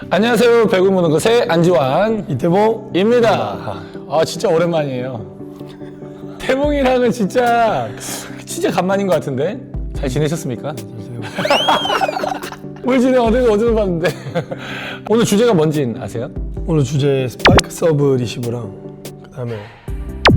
안녕하세요. 배구 무는 것의 안지환 이태봉입니다. 진짜 오랜만이에요. 태봉이랑은 진짜 간만인 것 같은데 잘 지내셨습니까? 뭘 지내? 어디서 봤는데. 오늘 주제가 뭔지 아세요? 오늘 주제 스파이크 서브 리시브랑 그 다음에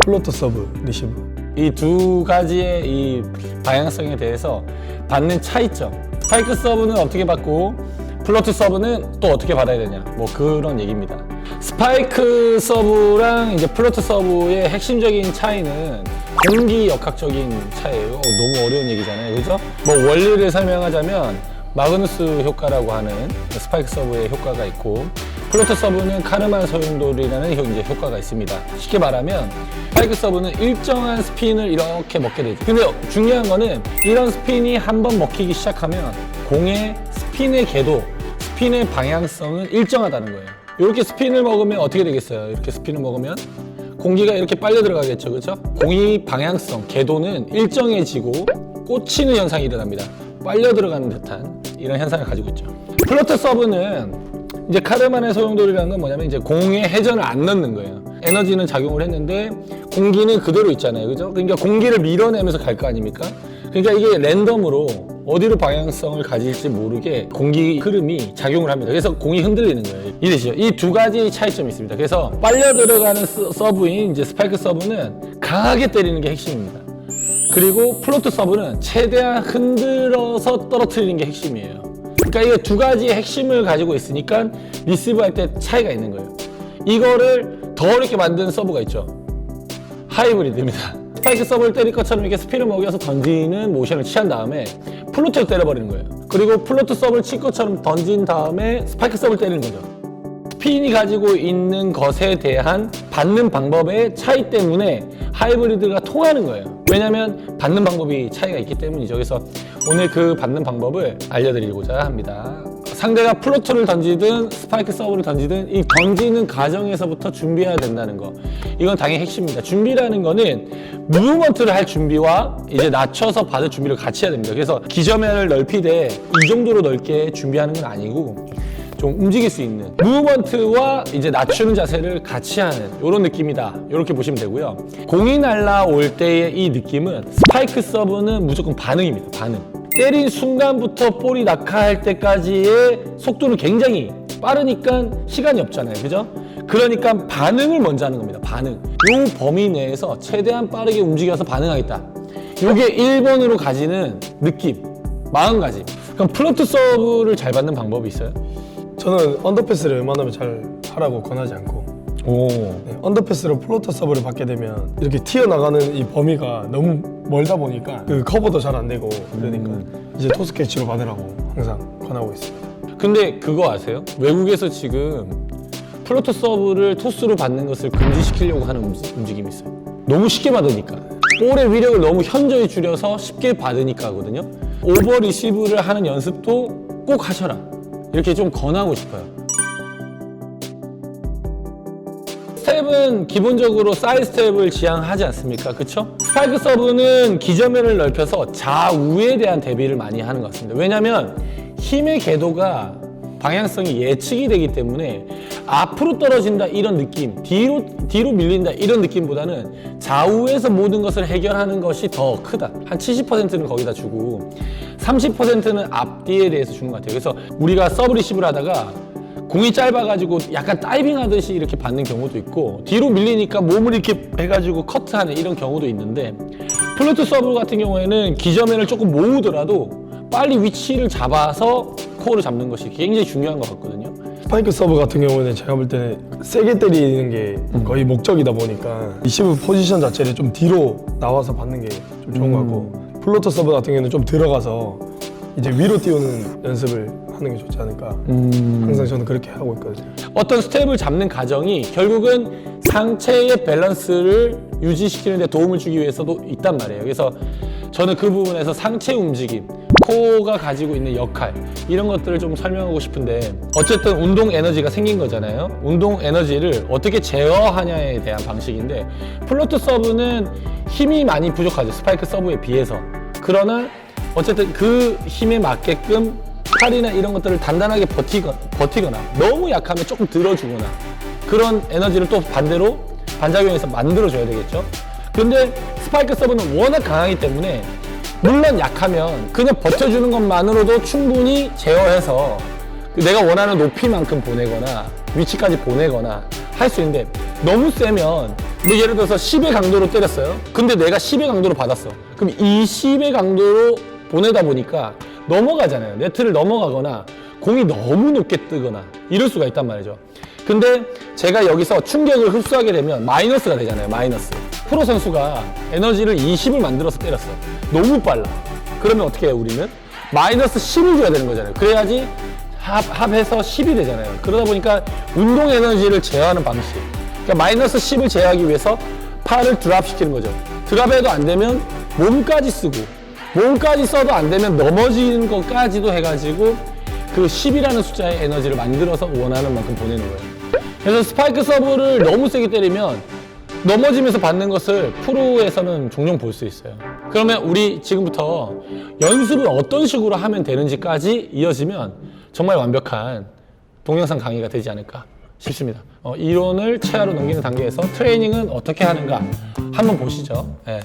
플로터 서브 리시브. 이 두 가지의 이 방향성에 대해서 받는 차이점, 스파이크 서브는 어떻게 받고 플로트 서브는 또 어떻게 받아야 되냐, 뭐 그런 얘기입니다. 스파이크 서브랑 이제 플로트 서브의 핵심적인 차이는 공기 역학적인 차이예요. 너무 어려운 얘기잖아요, 그죠? 뭐 원리를 설명하자면 마그누스 효과라고 하는 스파이크 서브의 효과가 있고, 플로트 서브는 카르만 소용돌이라는 이제 효과가 있습니다. 쉽게 말하면 스파이크 서브는 일정한 스핀을 이렇게 먹게 되죠. 근데 중요한 거는 이런 스핀이 한번 먹히기 시작하면 공의 스핀의 궤도, 스핀의 방향성은 일정하다는 거예요. 이렇게 스핀을 먹으면 어떻게 되겠어요? 이렇게 스핀을 먹으면 공기가 이렇게 빨려 들어가겠죠, 그렇죠? 공의 방향성, 궤도는 일정해지고 꽂히는 현상이 일어납니다. 빨려 들어가는 듯한 이런 현상을 가지고 있죠. 플로트 서브는 이제 카르만의 소용돌이라는 건 뭐냐면 이제 공에 회전을 안 넣는 거예요. 에너지는 작용을 했는데 공기는 그대로 있잖아요, 그죠? 그러니까 공기를 밀어내면서 갈 거 아닙니까? 그러니까 이게 랜덤으로 어디로 방향성을 가질지 모르게 공기 흐름이 작용을 합니다. 그래서 공이 흔들리는 거예요. 이해되시죠? 이 두 가지 차이점이 있습니다. 그래서 빨려 들어가는 서브인 이제 스파이크 서브는 강하게 때리는 게 핵심입니다. 그리고 플로트 서브는 최대한 흔들어서 떨어뜨리는 게 핵심이에요. 그러니까 이게 두 가지의 핵심을 가지고 있으니까 리시브 할 때 차이가 있는 거예요. 이거를 더 어렵게 만든 서브가 있죠. 하이브리드입니다. 스파이크 서브를 때릴 것처럼 이렇게 스핀을 먹여서 던지는 모션을 취한 다음에 플로트를 때려버리는 거예요. 그리고 플로트 서브를 칠 것처럼 던진 다음에 스파이크 서브를 때리는 거죠. 스핀이 가지고 있는 것에 대한 받는 방법의 차이 때문에 하이브리드가 통하는 거예요. 왜냐하면 받는 방법이 차이가 있기 때문이죠. 그래서 오늘 그 받는 방법을 알려드리고자 합니다. 상대가 플로트를 던지든 스파이크 서브를 던지든 이 던지는 과정에서부터 준비해야 된다는 거, 이건 당연히 핵심입니다. 준비라는 거는 무브먼트를 할 준비와 이제 낮춰서 받을 준비를 같이 해야 됩니다. 그래서 기저면을 넓히되 이 정도로 넓게 준비하는 건 아니고 좀 움직일 수 있는 무브먼트와 이제 낮추는 자세를 같이 하는 이런 느낌이다, 이렇게 보시면 되고요. 공이 날라올 때의 이 느낌은 스파이크 서브는 무조건 반응입니다. 반응. 때린 순간부터 볼이 낙하할 때까지의 속도는 굉장히 빠르니까 시간이 없잖아요, 그죠? 그러니까 반응을 먼저 하는 겁니다. 반응. 이 범위 내에서 최대한 빠르게 움직여서 반응하겠다, 이게 1번으로 가지는 느낌, 마음가짐. 그럼 플로트 서브를 잘 받는 방법이 있어요? 저는 언더패스를 웬만하면 잘 하라고 권하지 않고, 언더패스로 플로터 서브를 받게 되면 이렇게 튀어나가는 이 범위가 너무 멀다 보니까 그 커버도 잘 안 되고, 그러니까 이제 토스 캐치로 받으라고 항상 권하고 있습니다. 근데 그거 아세요? 외국에서 지금 플로트 서브를 토스로 받는 것을 금지시키려고 하는 움직임이 있어요. 너무 쉽게 받으니까. 볼의 위력을 너무 현저히 줄여서 쉽게 받으니까 하거든요. 오버 리시브를 하는 연습도 꼭 하셔라, 이렇게 좀 권하고 싶어요. 스텝은 기본적으로 사이드 스텝을 지향하지 않습니까? 그쵸? 스파이크 서브는 기저면을 넓혀서 좌우에 대한 대비를 많이 하는 것 같습니다. 왜냐면 힘의 궤도가 방향성이 예측이 되기 때문에 앞으로 떨어진다 이런 느낌, 뒤로 밀린다 이런 느낌보다는 좌우에서 모든 것을 해결하는 것이 더 크다. 한 70%는 거기다 주고 30%는 앞뒤에 대해서 주는 것 같아요. 그래서 우리가 서브 리시브를 하다가 공이 짧아가지고 약간 다이빙 하듯이 이렇게 받는 경우도 있고, 뒤로 밀리니까 몸을 이렇게 해가지고 커트하는 이런 경우도 있는데, 플로트 서브 같은 경우에는 기저면을 조금 모으더라도 빨리 위치를 잡아서 코어를 잡는 것이 굉장히 중요한 것 같거든요. 스파이크 서브 같은 경우는 제가 볼 때는 세게 때리는 게 거의 목적이다 보니까 리시브 포지션 자체를 좀 뒤로 나와서 받는 게 좀 좋은 것 같고, 플로터 서브 같은 경우는 좀 들어가서 이제 위로 띄우는 연습을 하는 게 좋지 않을까, 항상 저는 그렇게 하고 있거든요. 어떤 스텝을 잡는 과정이 결국은 상체의 밸런스를 유지시키는 데 도움을 주기 위해서도 있단 말이에요. 그래서 저는 그 부분에서 상체 움직임, 코어가 가지고 있는 역할, 이런 것들을 좀 설명하고 싶은데, 어쨌든 운동 에너지가 생긴 거잖아요. 운동 에너지를 어떻게 제어하냐에 대한 방식인데, 플로트 서브는 힘이 많이 부족하죠, 스파이크 서브에 비해서. 그러나 어쨌든 그 힘에 맞게끔 팔이나 이런 것들을 단단하게 버티거나 너무 약하면 조금 들어주거나 그런 에너지를 또 반대로 반작용해서 만들어줘야 되겠죠. 근데 스파이크 서브는 워낙 강하기 때문에 물론 약하면 그냥 버텨주는 것만으로도 충분히 제어해서 내가 원하는 높이만큼 보내거나 위치까지 보내거나 할 수 있는데 너무 세면 뭐 예를 들어서 10의 강도로 때렸어요. 근데 내가 10의 강도로 받았어. 그럼 이 10의 강도로 보내다 보니까 넘어가잖아요. 네트를 넘어가거나 공이 너무 높게 뜨거나 이럴 수가 있단 말이죠. 근데 제가 여기서 충격을 흡수하게 되면 마이너스가 되잖아요. 마이너스. 프로 선수가 에너지를 20을 만들어서 때렸어. 너무 빨라. 그러면 어떻게 해요, 우리는? 마이너스 10을 줘야 되는 거잖아요. 그래야지 합해서 10이 되잖아요. 그러다 보니까 운동 에너지를 제어하는 방식. 그러니까 마이너스 10을 제어하기 위해서 팔을 드랍 시키는 거죠. 드랍해도 안 되면 몸까지 쓰고, 몸까지 써도 안 되면 넘어지는 것까지도 해가지고 그 10이라는 숫자의 에너지를 만들어서 원하는 만큼 보내는 거예요. 그래서 스파이크 서브를 너무 세게 때리면 넘어지면서 받는 것을 프로에서는 종종 볼 수 있어요. 그러면 우리 지금부터 연습을 어떤 식으로 하면 되는지까지 이어지면 정말 완벽한 동영상 강의가 되지 않을까 싶습니다. 이론을 체화로 넘기는 단계에서 트레이닝은 어떻게 하는가 한번 보시죠. 네.